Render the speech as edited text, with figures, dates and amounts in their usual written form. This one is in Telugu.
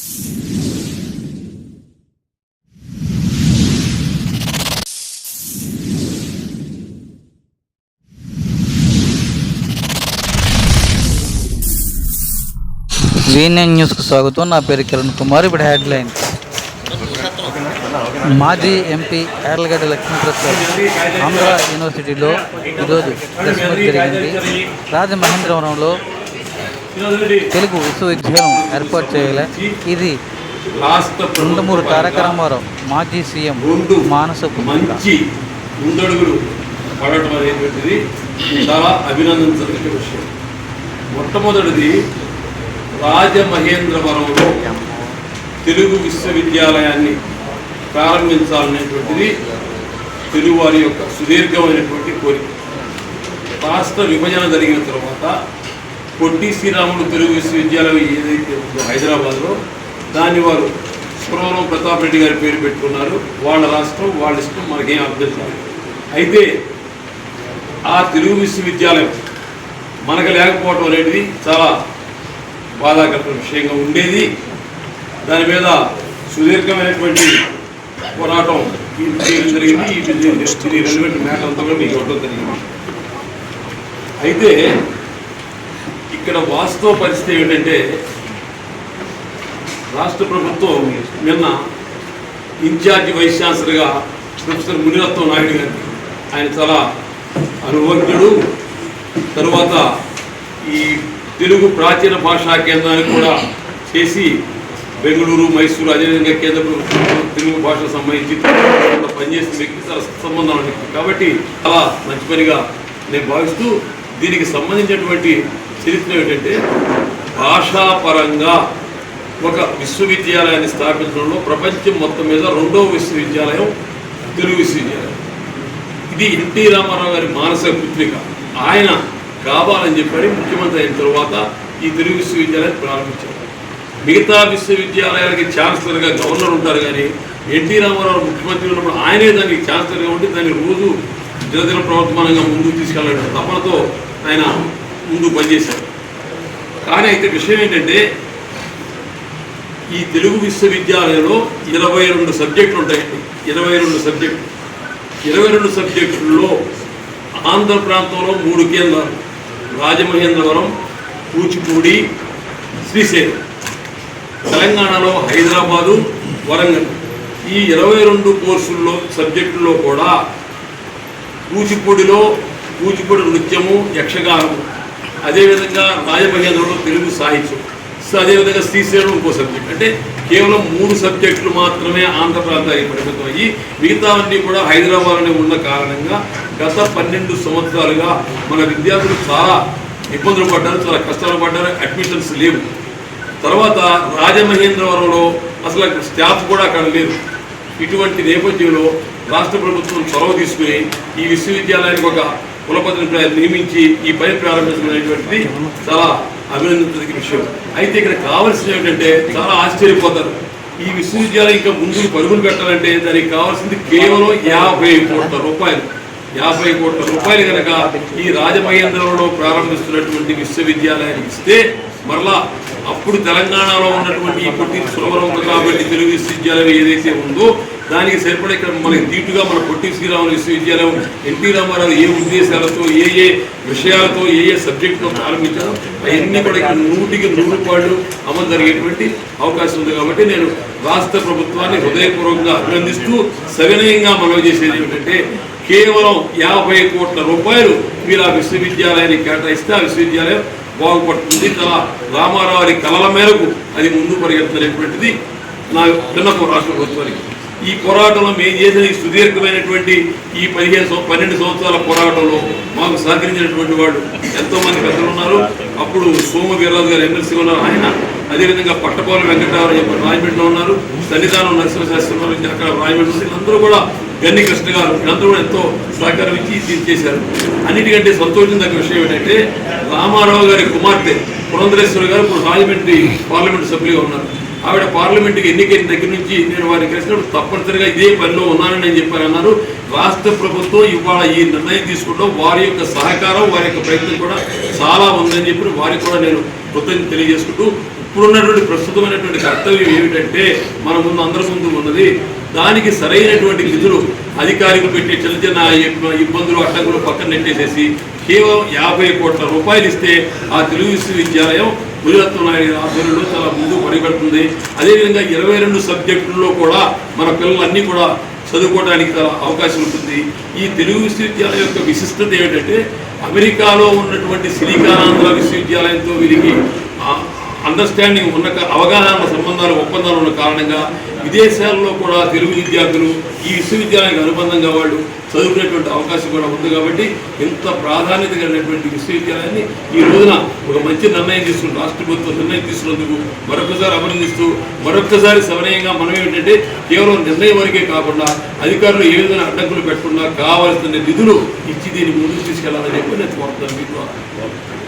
VNN న్యూస్కు స్వాగతం. నా పేరు కిరణ్ కుమార్. ఇప్పుడు హెడ్లైన్. మాజీ ఎంపీ యార్లగడ్డ లక్ష్మీప్రసాద్ ఆంధ్ర యూనివర్సిటీలో ఈరోజు ప్రెస్ మీట్ జరిగింది. రాజమహేంద్రవరంలో తెలుగు విశ్వవిద్యాలయం ఏర్పాటు చేయాలి. ఇది నందమూరి తారక రామారావు మాజీ సీఎం మానసకు మంచి ముందడుగులు పడటం అనేటువంటిది చాలా అభినందించదగిన విషయం. మొట్టమొదటిది రాజమహేంద్రవరంలో తెలుగు విశ్వవిద్యాలయాన్ని ప్రారంభించాలనేటువంటిది తెలుగువారి యొక్క సుదీర్ఘమైనటువంటి కోరిక. రాష్ట్ర విభజన జరిగిన తర్వాత పొట్టి శ్రీరాములు తెలుగు విశ్వవిద్యాలయం ఏదైతే ఉందో హైదరాబాద్లో, దాన్ని వారు సురవరం ప్రతాప్ రెడ్డి గారి పేరు పెట్టుకున్నారు. వాళ్ళ రాష్ట్రం, వాళ్ళ ఇష్టం, మనకేం అర్థం కాదు. అయితే ఆ తెలుగు విశ్వవిద్యాలయం మనకు లేకపోవడం అనేది చాలా బాధాకర విషయంగా ఉండేది. దాని మీద సుదీర్ఘమైనటువంటి పోరాటం చేయడం జరిగింది. ఇది రెలవెంట్ మ్యాటర్ అంతా కూడా మీకు ఇవ్వడం జరిగింది. అయితే ఇక్కడ వాస్తవ పరిస్థితి ఏమిటంటే, రాష్ట్ర ప్రభుత్వం నిన్న ఇన్ఛార్జి వైస్ ఛాన్సలర్గా ప్రొఫెసర్ మునిరత్నం నాయుడు గారిని, ఆయన చాలా అనుభవజ్ఞుడు, తరువాత ఈ తెలుగు ప్రాచీన భాషా కేంద్రాన్ని కూడా చేసి బెంగళూరు, మైసూరు, అదేవిధంగా కేంద్ర ప్రభుత్వం తెలుగు భాషకు సంబంధించి పనిచేసిన వ్యక్తి, చాలా సంబంధం వ్యక్తి. కాబట్టి చాలా మంచి పనిగా నేను భావిస్తూ, దీనికి సంబంధించినటువంటి చరిత్ర ఏమిటంటే, భాషాపరంగా ఒక విశ్వవిద్యాలయాన్ని స్థాపించడంలో ప్రపంచం మొత్తం మీద రెండవ విశ్వవిద్యాలయం తెలుగు విశ్వవిద్యాలయం. ఇది ఎన్టీ రామారావు గారి మానస పుత్రిక. ఆయన కావాలని చెప్పి ముఖ్యమంత్రి అయిన తర్వాత ఈ తెలుగు విశ్వవిద్యాలయాన్ని ప్రారంభించారు. మిగతా విశ్వవిద్యాలయాలకి ఛాన్సలర్గా గవర్నర్ ఉంటారు, కానీ ఎన్టీ రామారావు ముఖ్యమంత్రి ఉన్నప్పుడు ఆయనే దానికి ఛాన్సలర్గా ఉండి దాన్ని రోజు దినదిన ప్రవర్తమానంగా ముందుకు తీసుకెళ్ళాలని తపనతో ఆయన ముందు పనిచేశారు. కానీ అయితే విషయం ఏంటంటే, ఈ తెలుగు విశ్వవిద్యాలయంలో 22 సబ్జెక్టులు ఉంటాయండి. 22 సబ్జెక్టుల్లో ఆంధ్ర ప్రాంతంలో 3 కేంద్రాలు: రాజమహేంద్రవరం, కూచిపూడి, శ్రీశైలం. తెలంగాణలో హైదరాబాదు, వరంగల్. ఈ 22 కోర్సుల్లో సబ్జెక్టుల్లో కూడా కూచిపూడి నృత్యము, యక్షగానము, అదేవిధంగా రాజమహేంద్రంలో తెలుగు సాహిత్యం, అదేవిధంగా శ్రీశైలం ఇంకో సబ్జెక్ట్. అంటే కేవలం 3 సబ్జెక్టులు మాత్రమే ఆంధ్ర ప్రాంతానికి పరిమితం అయ్యి మిగతావన్నీ కూడా హైదరాబాద్లోనే ఉన్న కారణంగా గత 12 సంవత్సరాలుగా మన విద్యార్థులు చాలా ఇబ్బందులు పడ్డారు, చాలా కష్టాలు పడ్డారు. అడ్మిషన్స్ లేవు. తర్వాత రాజమహేంద్రవరంలో అసలు స్టాఫ్ కూడా అక్కడ లేదు. ఇటువంటి నేపథ్యంలో రాష్ట్ర ప్రభుత్వం చొరవ తీసుకుని ఈ విశ్వవిద్యాలయానికి ఒక కులపతిని నియమించి ఈ పని ప్రారంభించడం చాలా అభినందించదగిన విషయం. అయితే ఇక్కడ కావాల్సింది ఏమిటంటే, చాలా ఆశ్చర్యపోతారు. ఈ విశ్వవిద్యాలయం ఇంకా ముందుకు పరుగులు పెట్టాలంటే దానికి కావాల్సింది కేవలం 50 కోట్ల రూపాయలు. 50 కోట్ల రూపాయలు కనుక ఈ రాజమహేంద్రంలో ప్రారంభిస్తున్నటువంటి విశ్వవిద్యాలయానికి ఇస్తే, మరలా అప్పుడు తెలంగాణలో ఉన్నటువంటి ఈ పొట్టి సురవరం కాబట్టి తెలుగు విశ్వవిద్యాలయం ఏదైతే ఉందో దానికి సరిపడా ఇక్కడ మనకి దీటుగా మన పొట్టి శ్రీరాములు విశ్వవిద్యాలయం ఎన్టీ రామారావు ఏ ఉద్దేశాలతో, ఏ విషయాలతో, ఏ సబ్జెక్టుతో ప్రారంభించారో అవన్నీ కూడా ఇక్కడ 100కి 100 అమలు జరిగేటువంటి అవకాశం ఉంది. కాబట్టి నేను రాష్ట్ర ప్రభుత్వాన్ని హృదయపూర్వకంగా అభినందిస్తూ సవినయంగా మనవి చేసేది ఏమిటంటే, కేవలం 50 కోట్ల రూపాయలు మీరు ఆ విశ్వవిద్యాలయాన్ని కేటాయిస్తే ఆ విశ్వవిద్యాలయం బాగుపడుతుంది. రామారావు కళల మేరకు అది ముందు పరిగెత్తున్నటువంటిది నా విన్నపం రాష్ట్ర ప్రభుత్వానికి. ఈ పోరాటంలో మేము చేసిన ఈ సుదీర్ఘమైనటువంటి ఈ 12 సంవత్సరాల పోరాటంలో మాకు సహకరించినటువంటి వాళ్ళు ఎంతోమంది పెద్దలు ఉన్నారు. అప్పుడు సోమ వీర్రాజు గారు ఎమ్మెల్సీ ఉన్నారు, ఆయన. అదేవిధంగా పట్టపాల వెంకటరావు చెప్పి రాజమండ్రిలో ఉన్నారు, సన్నిధానం నరసింహశాస్త్రి ఉన్నారు, అక్కడ రాజమండ్రి. వీళ్ళందరూ కూడా గన్ని కృష్ణ గారు, వీళ్ళందరూ కూడా ఎంతో సహకారం ఇచ్చి చేశారు. అన్నిటికంటే సంతోషించదగ్గ విషయం ఏంటంటే, రామారావు గారి కుమార్తె పురంధరేశ్వరి గారు ఇప్పుడు రాజమండ్రి పార్లమెంటు సభ్యులుగా ఉన్నారు. ఆవిడ పార్లమెంట్కి ఎన్నికైన దగ్గర నుంచి నేను వారిని కలిసినప్పుడు తప్పనిసరిగా ఇదే పనిలో ఉన్నానని నేను చెప్పారన్నారు. రాష్ట్ర ప్రభుత్వం ఇవాళ ఈ నిర్ణయం తీసుకోవడం వారి యొక్క సహకారం, వారి యొక్క ప్రయత్నం కూడా చాలా ఉందని చెప్పి వారికి కూడా నేను కృతజ్ఞత తెలియజేసుకుంటూ, ఇప్పుడున్నటువంటి ప్రస్తుతమైనటువంటి కర్తవ్యం ఏమిటంటే మన ముందు అందరి ముందు ఉన్నది దానికి సరైనటువంటి నిధులు అధికారులు పెట్టే చిన్న చిన్న ఇబ్బందులు అడ్డంకులు పక్కన నెట్టేసేసి కేవలం 50 కోట్ల రూపాయలు ఇస్తే ఆ తెలుగు విశ్వవిద్యాలయం గురురత్న నాయుడు ఆధ్వర్యంలో చాలా ముందు పరిగెడుతుంది. అదేవిధంగా 22 సబ్జెక్టుల్లో కూడా మన పిల్లలన్నీ కూడా చదువుకోవడానికి చాలా అవకాశం ఉంటుంది. ఈ తెలుగు విశ్వవిద్యాలయం యొక్క విశిష్టత ఏమిటంటే అమెరికాలో ఉన్నటువంటి సిలికానాంధ్ర విశ్వవిద్యాలయంతో వీరికి అండర్స్టాండింగ్ ఉన్న అవగాహన సంబంధాలు ఒప్పందాలు ఉన్న కారణంగా విదేశాల్లో కూడా తెలుగు విద్యార్థులు ఈ విశ్వవిద్యాలయానికి అనుబంధంగా వాళ్ళు చదువుకునేటువంటి అవకాశం కూడా ఉంది. కాబట్టి ఇంత ప్రాధాన్యత కలిగినటువంటి విశ్వవిద్యాలయాన్ని ఈ రోజున ఒక మంచి నిర్ణయం తీసుకుని రాష్ట్ర ప్రభుత్వం నిర్ణయం తీసుకున్నందుకు మరొకసారి అభినందిస్తూ మరొకసారి సమన్వయంగా మనం ఏమిటంటే కేవలం నిర్ణయం వరకే కాకుండా అధికారులు ఏ విధంగా అడ్డంకులు పెట్టకుండా కావాల్సిన నిధులు ఇచ్చి దీన్ని ముందుకు తీసుకెళ్లాలని చెప్పి నేను కోరుతున్నాను.